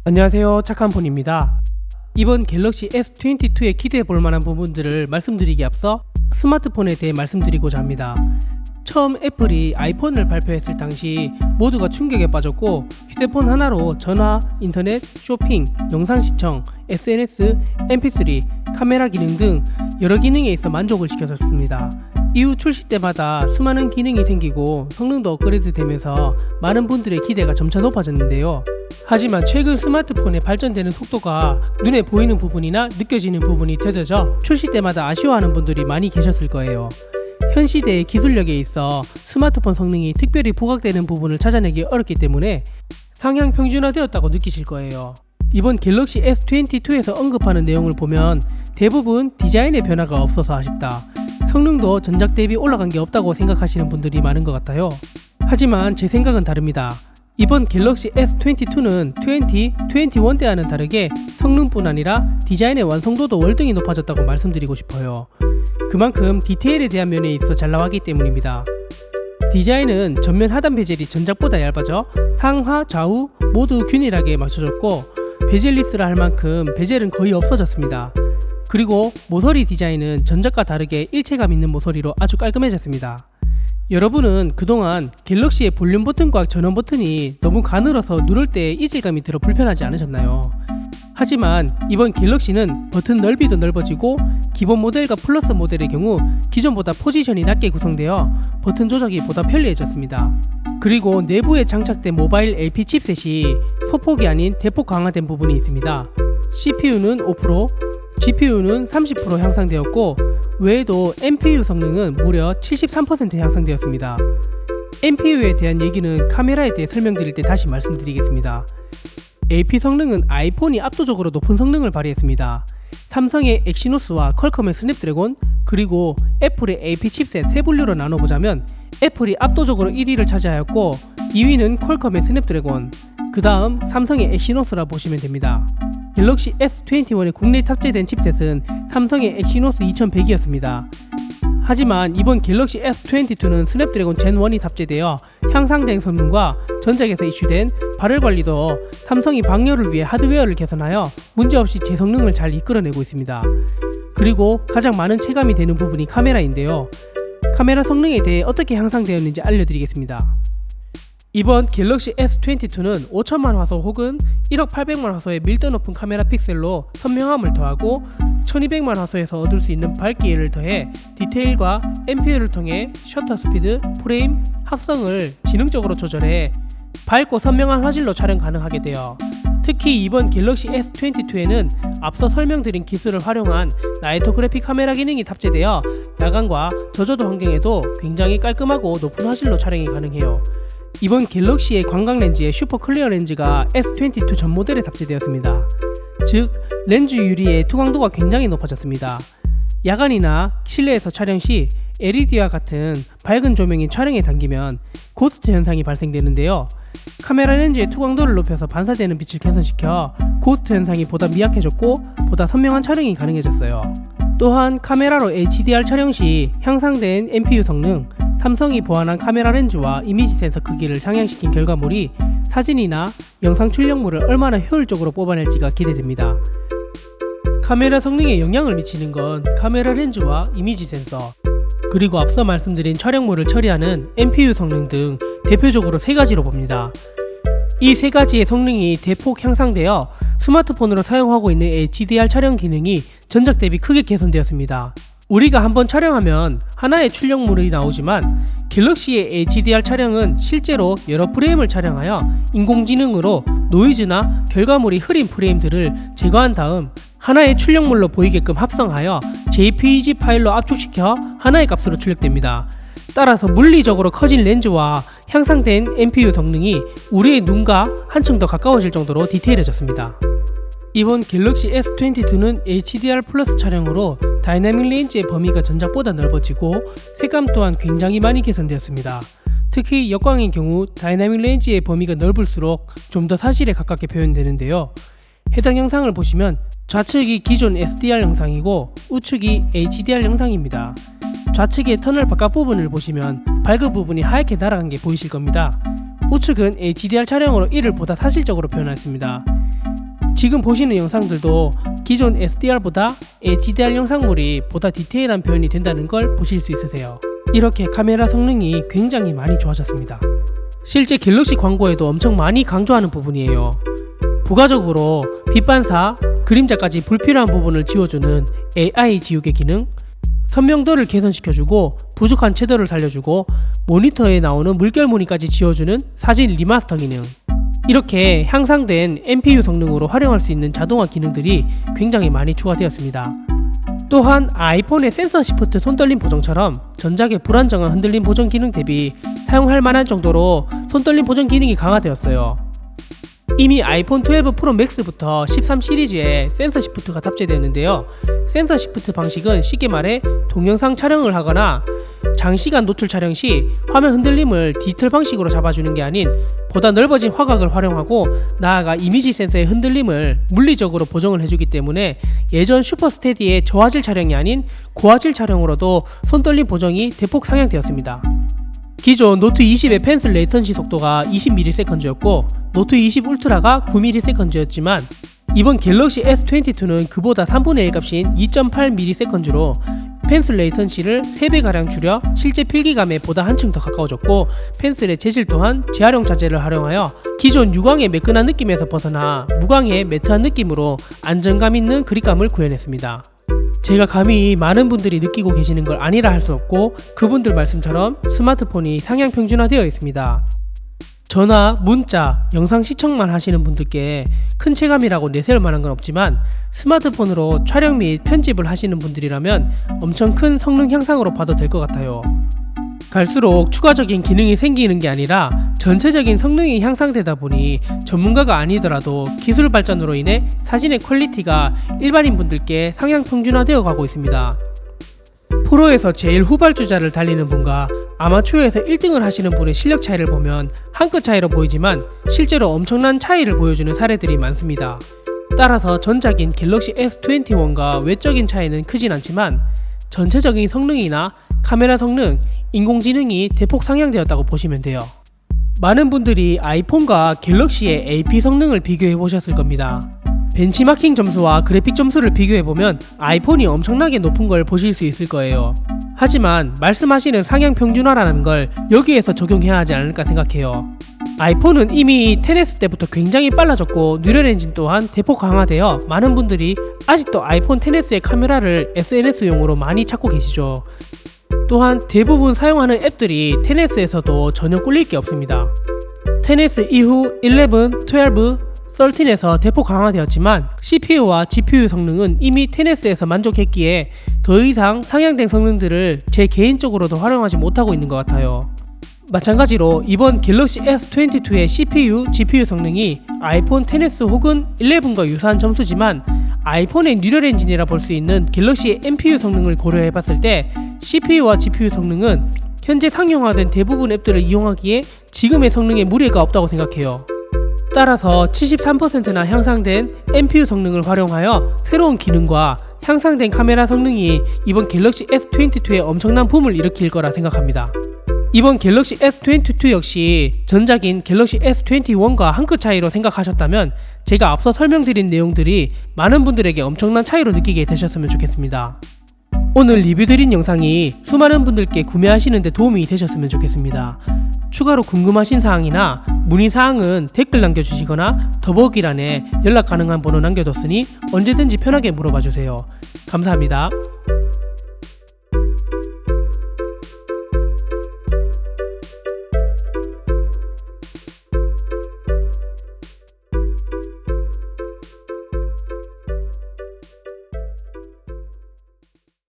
안녕하세요, 착한폰입니다. 이번 갤럭시 S22에 기대해볼 만한 부분들을 말씀드리기 앞서 스마트폰에 대해 말씀드리고자 합니다. 처음 애플이 아이폰을 발표했을 당시 모두가 충격에 빠졌고, 휴대폰 하나로 전화, 인터넷, 쇼핑, 영상 시청, SNS, mp3, 카메라 기능 등 여러 기능에 있어 만족을 시켰었습니다. 이후 출시 때마다 수많은 기능이 생기고 성능도 업그레이드 되면서 많은 분들의 기대가 점차 높아졌는데요. 하지만 최근 스마트폰의 발전되는 속도가 눈에 보이는 부분이나 느껴지는 부분이 더뎌져 출시 때마다 아쉬워하는 분들이 많이 계셨을 거예요. 현 시대의 기술력에 있어 스마트폰 성능이 특별히 부각되는 부분을 찾아내기 어렵기 때문에 상향 평준화되었다고 느끼실 거예요. 이번 갤럭시 S22에서 언급하는 내용을 보면 대부분 디자인의 변화가 없어서 아쉽다, 성능도 전작 대비 올라간 게 없다고 생각하시는 분들이 많은 것 같아요. 하지만 제 생각은 다릅니다. 이번 갤럭시 S22는 21 때와는 다르게 성능뿐 아니라 디자인의 완성도도 월등히 높아졌다고 말씀드리고 싶어요. 그만큼 디테일에 대한 면에 있어 잘 나왔기 때문입니다. 디자인은 전면 하단 베젤이 전작보다 얇아져 상하, 좌우 모두 균일하게 맞춰졌고, 베젤리스라 할 만큼 베젤은 거의 없어졌습니다. 그리고 모서리 디자인은 전작과 다르게 일체감 있는 모서리로 아주 깔끔해졌습니다. 여러분은 그동안 갤럭시의 볼륨 버튼과 전원 버튼이 너무 가늘어서 누를 때 이질감이 들어 불편하지 않으셨나요? 하지만 이번 갤럭시는 버튼 넓이도 넓어지고, 기본 모델과 플러스 모델의 경우 기존보다 포지션이 낮게 구성되어 버튼 조작이 보다 편리해졌습니다. 그리고 내부에 장착된 모바일 LP 칩셋이 소폭이 아닌 대폭 강화된 부분이 있습니다. CPU는 5%, GPU는 30% 향상되었고, 외에도 NPU 성능은 무려 73% 향상되었습니다. NPU에 대한 얘기는 카메라에 대해 설명드릴 때 다시 말씀드리겠습니다. AP 성능은 아이폰이 압도적으로 높은 성능을 발휘했습니다. 삼성의 엑시노스와 퀄컴의 스냅드래곤, 그리고 애플의 AP 칩셋 세 분류로 나눠보자면 애플이 압도적으로 1위를 차지하였고, 2위는 퀄컴의 스냅드래곤, 그 다음 삼성의 엑시노스라 보시면 됩니다. 갤럭시 S21에 국내에 탑재된 칩셋은 삼성의 엑시노스 2100이었습니다. 하지만 이번 갤럭시 S22는 스냅드래곤 젠1이 탑재되어 향상된 성능과 전작에서 이슈된 발열 관리도 삼성이 방열을 위해 하드웨어를 개선하여 문제없이 제 성능을 잘 이끌어내고 있습니다. 그리고 가장 많은 체감이 되는 부분이 카메라인데요. 카메라 성능에 대해 어떻게 향상되었는지 알려드리겠습니다. 이번 갤럭시 S22는 5천만 화소 혹은 1억 800만 화소의 밀도 높은 카메라 픽셀로 선명함을 더하고, 1200만 화소에서 얻을 수 있는 밝기를 더해 디테일과 NPU를 통해 셔터 스피드, 프레임, 합성을 지능적으로 조절해 밝고 선명한 화질로 촬영 가능하게 되어, 특히 이번 갤럭시 S22에는 앞서 설명드린 기술을 활용한 나이트 그래픽 카메라 기능이 탑재되어 야간과 저조도 환경에도 굉장히 깔끔하고 높은 화질로 촬영이 가능해요. 이번 갤럭시의 광각 렌즈의 슈퍼 클리어 렌즈가 S22 전 모델에 탑재되었습니다. 즉, 렌즈 유리의 투광도가 굉장히 높아졌습니다. 야간이나 실내에서 촬영 시 LED와 같은 밝은 조명이 촬영에 당기면 고스트 현상이 발생되는데요. 카메라 렌즈의 투광도를 높여서 반사되는 빛을 개선시켜 고스트 현상이 보다 미약해졌고 보다 선명한 촬영이 가능해졌어요. 또한 카메라로 HDR 촬영 시 향상된 NPU 성능, 삼성이 보완한 카메라 렌즈와 이미지 센서 크기를 상향시킨 결과물이 사진이나 영상 출력물을 얼마나 효율적으로 뽑아낼지가 기대됩니다. 카메라 성능에 영향을 미치는 건 카메라 렌즈와 이미지 센서, 그리고 앞서 말씀드린 촬영물을 처리하는 NPU 성능 등 대표적으로 세 가지로 봅니다. 이 세 가지의 성능이 대폭 향상되어 스마트폰으로 사용하고 있는 HDR 촬영 기능이 전작 대비 크게 개선되었습니다. 우리가 한번 촬영하면 하나의 출력물이 나오지만 갤럭시의 HDR 촬영은 실제로 여러 프레임을 촬영하여 인공지능으로 노이즈나 결과물이 흐린 프레임들을 제거한 다음 하나의 출력물로 보이게끔 합성하여 JPEG 파일로 압축시켜 하나의 값으로 출력됩니다. 따라서 물리적으로 커진 렌즈와 향상된 NPU 성능이 우리의 눈과 한층 더 가까워질 정도로 디테일해졌습니다. 이번 갤럭시 S22는 HDR 플러스 촬영으로 다이나믹 렌즈의 범위가 전작보다 넓어지고 색감 또한 굉장히 많이 개선되었습니다. 특히 역광의 경우 다이나믹 렌즈의 범위가 넓을수록 좀 더 사실에 가깝게 표현되는데요. 해당 영상을 보시면 좌측이 기존 SDR 영상이고 우측이 HDR 영상입니다. 좌측의 터널 바깥 부분을 보시면 밝은 부분이 하얗게 날아간 게 보이실 겁니다. 우측은 HDR 촬영으로 이를 보다 사실적으로 표현했습니다. 지금 보시는 영상들도 기존 SDR보다 HDR 영상물이 보다 디테일한 표현이 된다는 걸 보실 수 있으세요. 이렇게 카메라 성능이 굉장히 많이 좋아졌습니다. 실제 갤럭시 광고에도 엄청 많이 강조하는 부분이에요. 부가적으로 빛 반사, 그림자까지 불필요한 부분을 지워주는 AI 지우개 기능, 선명도를 개선시켜주고 부족한 채도를 살려주고 모니터에 나오는 물결 무늬까지 지워주는 사진 리마스터 기능, 이렇게 향상된 NPU 성능으로 활용할 수 있는 자동화 기능들이 굉장히 많이 추가되었습니다. 또한 아이폰의 센서 시프트 손떨림 보정처럼 전작의 불안정한 흔들림 보정 기능 대비 사용할 만한 정도로 손떨림 보정 기능이 강화되었어요. 이미 아이폰 12 프로 맥스부터 13 시리즈에 센서 시프트가 탑재되었는데요. 센서 시프트 방식은 쉽게 말해 동영상 촬영을 하거나 장시간 노출 촬영 시 화면 흔들림을 디지털 방식으로 잡아주는 게 아닌 보다 넓어진 화각을 활용하고 나아가 이미지 센서의 흔들림을 물리적으로 보정을 해주기 때문에 예전 슈퍼스테디의 저화질 촬영이 아닌 고화질 촬영으로도 손떨림 보정이 대폭 상향되었습니다. 기존 노트 20의 펜슬 레이턴시 속도가 20ms였고 노트 20 울트라가 9ms였지만 이번 갤럭시 S22는 그보다 3분의 1 값인 2.8ms로 펜슬 레이턴시를 3배가량 줄여 실제 필기감에 보다 한층 더 가까워졌고 펜슬의 재질 또한 재활용 자재를 활용하여 기존 유광의 매끈한 느낌에서 벗어나 무광의 매트한 느낌으로 안정감 있는 그립감을 구현했습니다. 제가 감히 많은 분들이 느끼고 계시는 걸 아니라 할 수 없고 그분들 말씀처럼 스마트폰이 상향 평준화되어 있습니다. 전화, 문자, 영상 시청만 하시는 분들께 큰 체감이라고 내세울 만한 건 없지만 스마트폰으로 촬영 및 편집을 하시는 분들이라면 엄청 큰 성능 향상으로 봐도 될 것 같아요. 갈수록 추가적인 기능이 생기는 게 아니라 전체적인 성능이 향상되다 보니 전문가가 아니더라도 기술 발전으로 인해 사진의 퀄리티가 일반인 분들께 상향 평준화되어 가고 있습니다. 프로에서 제일 후발주자를 달리는 분과 아마추어에서 1등을 하시는 분의 실력 차이를 보면 한 끗 차이로 보이지만 실제로 엄청난 차이를 보여주는 사례들이 많습니다. 따라서 전작인 갤럭시 S21과 외적인 차이는 크진 않지만 전체적인 성능이나 카메라 성능, 인공지능이 대폭 상향되었다고 보시면 돼요. 많은 분들이 아이폰과 갤럭시의 AP 성능을 비교해 보셨을 겁니다. 벤치마킹 점수와 그래픽 점수를 비교해보면 아이폰이 엄청나게 높은 걸 보실 수 있을 거예요. 하지만 말씀하시는 상향 평준화라는 걸 여기에서 적용해야 하지 않을까 생각해요. 아이폰은 이미 10S 때부터 굉장히 빨라졌고 뉴럴 엔진 또한 대폭 강화되어 많은 분들이 아직도 아이폰 10S의 카메라를 SNS용으로 많이 찾고 계시죠. 또한 대부분 사용하는 앱들이 10S에서도 전혀 꿀릴 게 없습니다. 10S 이후 11, 12, 13에서 대폭 강화되었지만 CPU와 GPU 성능은 이미 10S에서 만족했기에 더 이상 상향된 성능들을 제 개인적으로도 활용하지 못하고 있는 것 같아요. 마찬가지로 이번 갤럭시 S22의 CPU, GPU 성능이 아이폰 10S 혹은 11과 유사한 점수지만 아이폰의 뉴럴 엔진이라 볼 수 있는 갤럭시의 NPU 성능을 고려해봤을 때 CPU와 GPU 성능은 현재 상용화된 대부분 앱들을 이용하기에 지금의 성능에 무리가 없다고 생각해요. 따라서 73%나 향상된 NPU 성능을 활용하여 새로운 기능과 향상된 카메라 성능이 이번 갤럭시 S22에 엄청난 붐을 일으킬 거라 생각합니다. 이번 갤럭시 S22 역시 전작인 갤럭시 S21과 한 끗 차이로 생각하셨다면 제가 앞서 설명드린 내용들이 많은 분들에게 엄청난 차이로 느끼게 되셨으면 좋겠습니다. 오늘 리뷰 드린 영상이 수많은 분들께 구매하시는 데 도움이 되셨으면 좋겠습니다. 추가로 궁금하신 사항이나 문의사항은 댓글 남겨주시거나 더보기란에 연락 가능한 번호 남겨뒀으니 언제든지 편하게 물어봐주세요. 감사합니다.